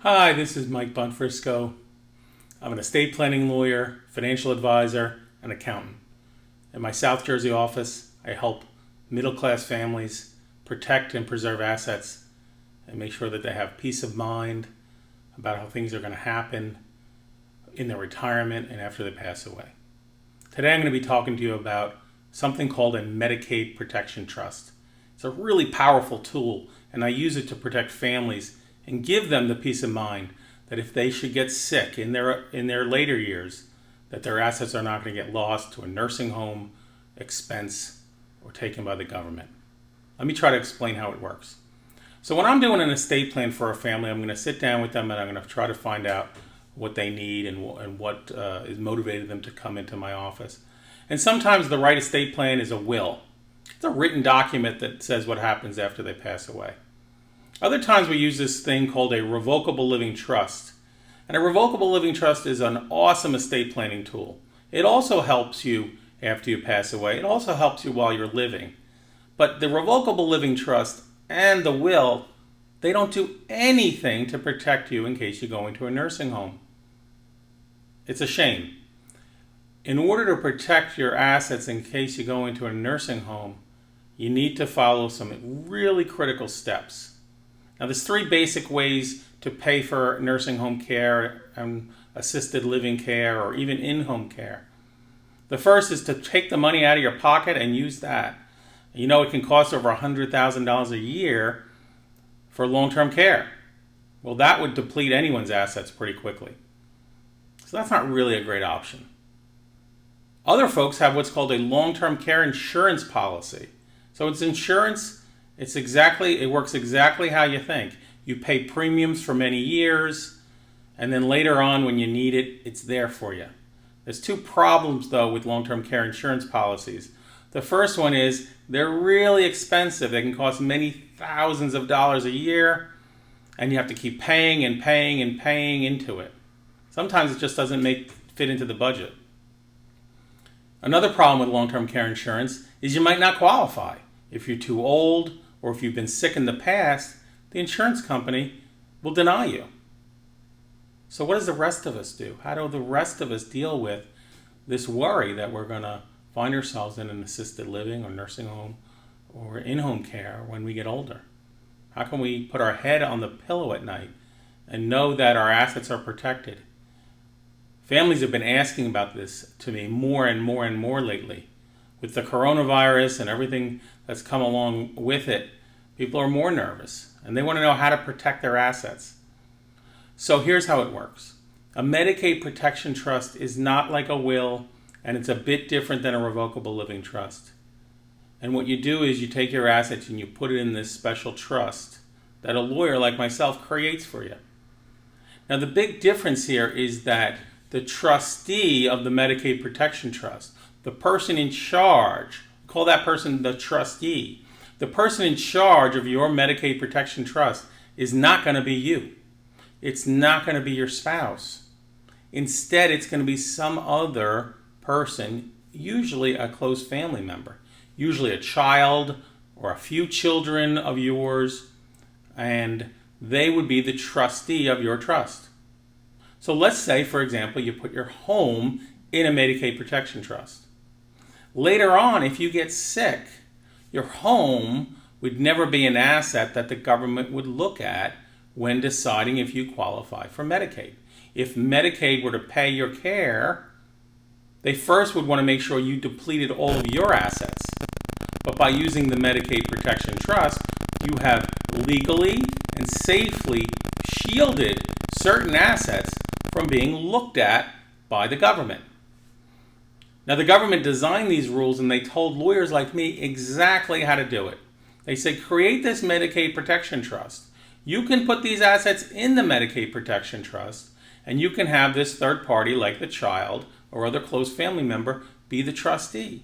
Hi, this is Mike Bonfrisco. I'm an estate planning lawyer, financial advisor, and accountant. In my South Jersey office, I help middle-class families protect and preserve assets and make sure that they have peace of mind about how things are going to happen in their retirement and after they pass away. Today I'm going to be talking to you about something called a Medicaid Protection Trust. It's a really powerful tool, and I use it to protect families and give them the peace of mind that if they should get sick in their later years, that their assets are not going to get lost to a nursing home expense or taken by the government. Let me try to explain how it works. So when I'm doing an estate plan for a family, I'm going to sit down with them and I'm going to try to find out what they need and what is motivating them to come into my office. And sometimes the right estate plan is a will. It's a written document that says what happens after they pass away. Other times we use this thing called a revocable living trust. And a revocable living trust is an awesome estate planning tool. It also helps you after you pass away. It also helps you while you're living. But the revocable living trust and the will, they don't do anything to protect you in case you go into a nursing home. It's a shame. In order to protect your assets in case you go into a nursing home, you need to follow some really critical steps. Now, there's three basic ways to pay for nursing home care and assisted living care or even in-home care. The first is to take the money out of your pocket and use that. You know it can cost over $100,000 a year for long-term care. Well, that would deplete anyone's assets pretty quickly. So that's not really a great option. Other folks have what's called a long-term care insurance policy. So it's insurance. It works exactly how you think. You pay premiums for many years, and then later on when you need it, it's there for you. There's two problems, though, with long-term care insurance policies. The first one is they're really expensive. They can cost many thousands of dollars a year, and you have to keep paying and paying and paying into it. Sometimes it just doesn't fit into the budget. Another problem with long-term care insurance is you might not qualify. If you're too old or if you've been sick in the past, the insurance company will deny you. So what does the rest of us do? How do the rest of us deal with this worry that we're going to find ourselves in an assisted living or nursing home or in-home care when we get older? How can we put our head on the pillow at night and know that our assets are protected? Families have been asking about this to me more and more and more lately. With the coronavirus and everything that's come along with it, people are more nervous and they want to know how to protect their assets. So here's how it works. A Medicaid Protection Trust is not like a will, and it's a bit different than a revocable living trust. And what you do is you take your assets and you put it in this special trust that a lawyer like myself creates for you. Now the big difference here is that the trustee of the Medicaid Protection Trust, the person in charge, call that person the trustee. The person in charge of your Medicaid Protection Trust is not going to be you. It's not going to be your spouse. Instead, it's going to be some other person, usually a close family member, usually a child or a few children of yours, and they would be the trustee of your trust. So let's say, for example, you put your home in a Medicaid Protection Trust. Later on, if you get sick, your home would never be an asset that the government would look at when deciding if you qualify for Medicaid. If Medicaid were to pay your care, they first would want to make sure you depleted all of your assets. But by using the Medicaid Protection Trust, you have legally and safely shielded certain assets from being looked at by the government. Now, the government designed these rules and they told lawyers like me exactly how to do it. They said, create this Medicaid Protection Trust. You can put these assets in the Medicaid Protection Trust, and you can have this third party, like the child or other close family member, be the trustee.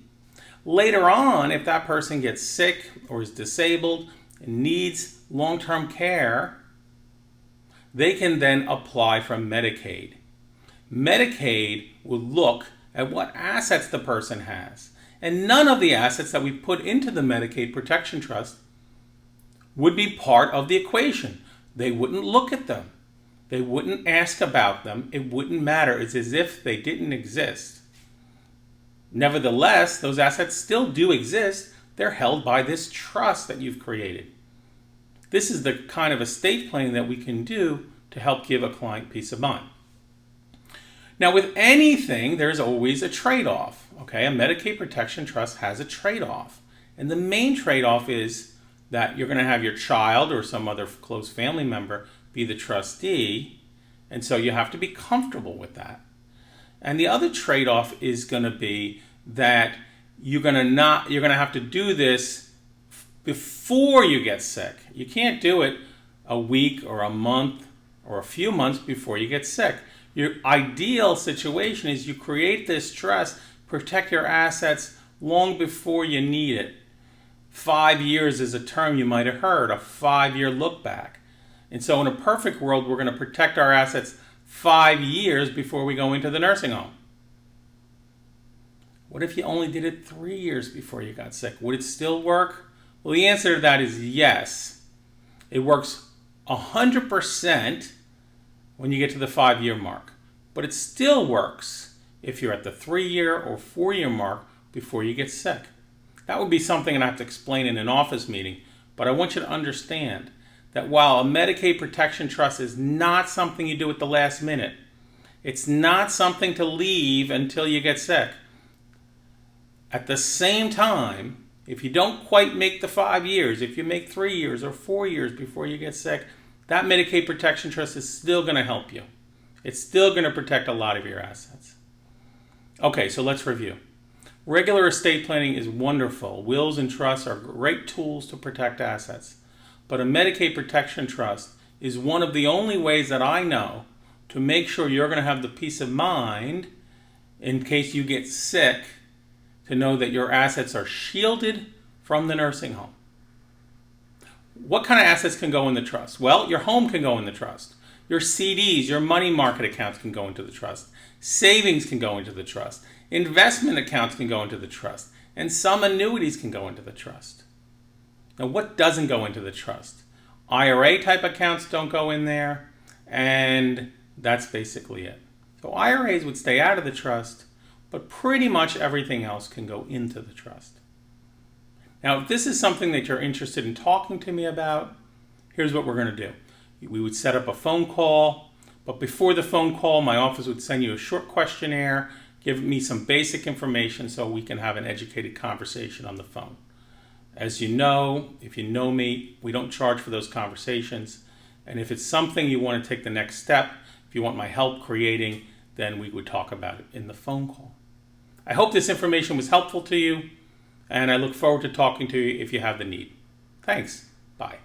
Later on, if that person gets sick or is disabled and needs long-term care, they can then apply for Medicaid. Medicaid will look at what assets the person has. And none of the assets that we put into the Medicaid Protection Trust would be part of the equation. They wouldn't look at them. They wouldn't ask about them. It wouldn't matter. It's as if they didn't exist. Nevertheless, those assets still do exist. They're held by this trust that you've created. This is the kind of estate planning that we can do to help give a client peace of mind. Now, with anything, there's always a trade-off. Okay, a Medicaid protection trust has a trade-off. And the main trade-off is that you're going to have your child or some other close family member be the trustee, and so you have to be comfortable with that. And the other trade-off is going to be that you're going to have to do this before you get sick. You can't do it a week or a month or a few months before you get sick. Your ideal situation is you create this trust, protect your assets long before you need it. 5 years is a term you might have heard, a 5-year look back. And so in a perfect world, we're going to protect our assets 5 years before we go into the nursing home. What if you only did it 3 years before you got sick? Would it still work? Well, the answer to that is yes. It works 100% when you get to the 5-year mark. But it still works if you're at the 3-year or 4-year mark before you get sick. That would be something I'd have to explain in an office meeting, but I want you to understand that while a Medicaid protection trust is not something you do at the last minute, it's not something to leave until you get sick. At the same time, if you don't quite make the 5 years, if you make 3 years or 4 years before you get sick, that Medicaid protection trust is still going to help you. It's still going to protect a lot of your assets. Okay, so let's review. Regular estate planning is wonderful. Wills and trusts are great tools to protect assets. But a Medicaid protection trust is one of the only ways that I know to make sure you're going to have the peace of mind in case you get sick, to know that your assets are shielded from the nursing home. What kind of assets can go in the trust? Well, your home can go in the trust. Your CDs, your money market accounts can go into the trust. Savings can go into the trust. Investment accounts can go into the trust. And some annuities can go into the trust. Now, what doesn't go into the trust? IRA type accounts don't go in there, and that's basically it. So IRAs would stay out of the trust, but pretty much everything else can go into the trust. Now, if this is something that you're interested in talking to me about, here's what we're going to do. We would set up a phone call, but before the phone call, my office would send you a short questionnaire, give me some basic information so we can have an educated conversation on the phone. As you know, if you know me, we don't charge for those conversations. And if it's something you want to take the next step, if you want my help creating, then we would talk about it in the phone call. I hope this information was helpful to you, and I look forward to talking to you if you have the need. Thanks. Bye.